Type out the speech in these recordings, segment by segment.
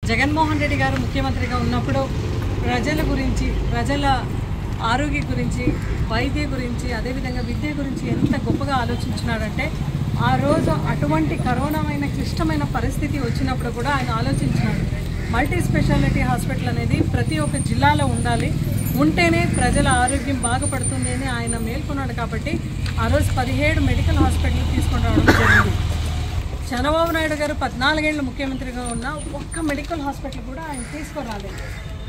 జగన్మోహన్ రెడ్డి గారు ముఖ్యమంత్రిగా ఉన్నప్పుడు ప్రజల గురించి, ప్రజల ఆరోగ్య గురించి, వైద్య గురించి, అదేవిధంగా విద్య గురించి ఎంత గొప్పగా ఆలోచించినాడంటే ఆ రోజు అటువంటి కరోనామైన క్లిష్టమైన పరిస్థితి వచ్చినప్పుడు కూడా ఆయన ఆలోచించినాడు. మల్టీ స్పెషాలిటీ హాస్పిటల్ అనేది ప్రతి ఒక్క జిల్లాలో ఉండాలి, ఉంటేనే ప్రజల ఆరోగ్యం బాగుపడుతుంది అని ఆయన మేల్కొన్నాడు. కాబట్టి ఆ రోజు 17 మెడికల్ హాస్పిటల్ తీసుకొని రావడం జరిగింది. చంద్రబాబు నాయుడు గారు 14 ఏళ్ళు ముఖ్యమంత్రిగా ఉన్న ఒక్క మెడికల్ హాస్పిటల్ కూడా ఆయన తీసుకురాలేదు.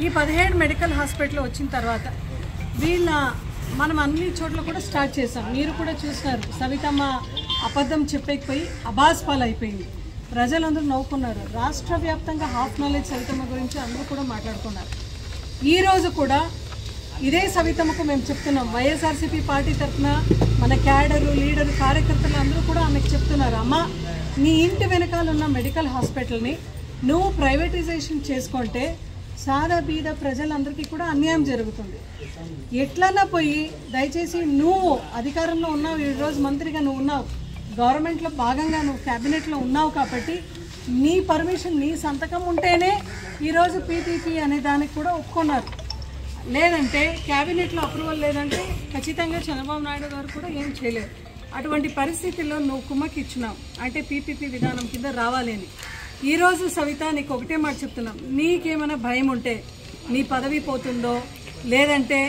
ఈ 17 మెడికల్ హాస్పిటల్ వచ్చిన తర్వాత మనం అన్ని చోట్ల కూడా స్టార్ట్ చేసాం. మీరు కూడా చూసినారు, సవితమ్మ అబద్ధం చెప్పకపోయి అబాస్పాలు అయిపోయింది. ప్రజలందరూ నవ్వుకున్నారు. రాష్ట్ర వ్యాప్తంగా హాఫ్ నాలెడ్జ్ సవితమ్మ గురించి అందరూ కూడా మాట్లాడుకున్నారు. ఈరోజు కూడా ఇదే సవితమ్మకు మేము చెప్తున్నాం. వైఎస్ఆర్సీపీ పార్టీ తరఫున మన క్యాడరు, లీడరు, కార్యకర్తలు అందరూ కూడా ఆమెకు చెప్తున్నారు, అమ్మ నీ ఇంటి వెనకాల ఉన్న మెడికల్ హాస్పిటల్ని నువ్వు ప్రైవేటైజేషన్ చేసుకుంటే సాదా బీద ప్రజలందరికీ కూడా అన్యాయం జరుగుతుంది. ఎట్లన్నా పోయి దయచేసి నువ్వు అధికారంలో ఉన్నావు, ఈరోజు మంత్రిగా నువ్వు ఉన్నావు, గవర్నమెంట్లో భాగంగా నువ్వు క్యాబినెట్లో ఉన్నావు కాబట్టి నీ పర్మిషన్, నీ సంతకం ఉంటేనే ఈరోజు పీపీపీ అనే దానికి కూడా ఒప్పుకున్నారు. లేదంటే క్యాబినెట్లో అప్రూవల్ లేదంటే ఖచ్చితంగా చంద్రబాబు నాయుడు గారు కూడా ఏం చేయలేరు. అటువంటి పరిస్థితుల్లో నువ్వు కుమ్మకి ఇచ్చినావు అంటే పీపీపీ విధానం కింద రావాలి అని. ఈరోజు సవిత నీకు ఒకటే మాట చెప్తున్నాం, నీకేమైనా భయం ఉంటే, నీ పదవి పోతుందో లేదంటే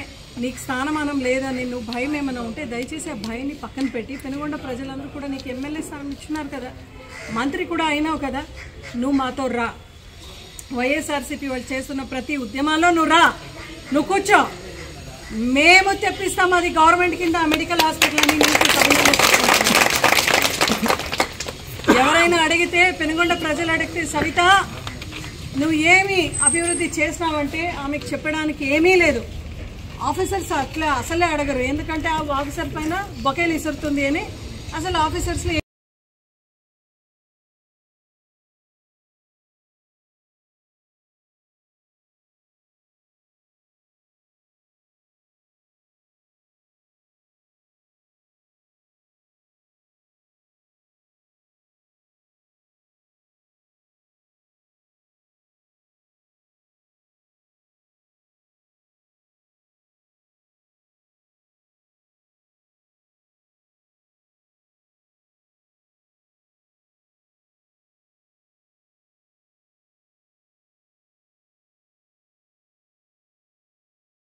నీకు స్థానమానం లేదని నువ్వు భయం ఏమైనా ఉంటే దయచేసి ఆ భయాన్ని పక్కన పెట్టి, పెనుగొండ ప్రజలందరూ కూడా నీకు ఎమ్మెల్యే స్థానం ఇచ్చినారు కదా, మంత్రి కూడా అయినావు కదా, నువ్వు మాతో రా. వైఎస్ఆర్సీపీ వాళ్ళు చేస్తున్న ప్రతి ఉద్యమాల్లో నువ్వు రా, నువ్వు కూర్చో, మేము తెప్పిస్తాం అది గవర్నమెంట్ కింద మెడికల్ హాస్పిటల్ అని. ఎవరైనా అడిగితే, పెనుగొండ ప్రజలు అడిగితే సవిత నువ్వు ఏమి అభివృద్ధి చేసినావంటే ఆమెకు చెప్పడానికి ఏమీ లేదు. ఆఫీసర్స్ అసలే అడగరు, ఎందుకంటే ఆ ఆఫీసర్ పైన బొకేలు ఇసురుతుంది అని. అసలు ఆఫీసర్స్లో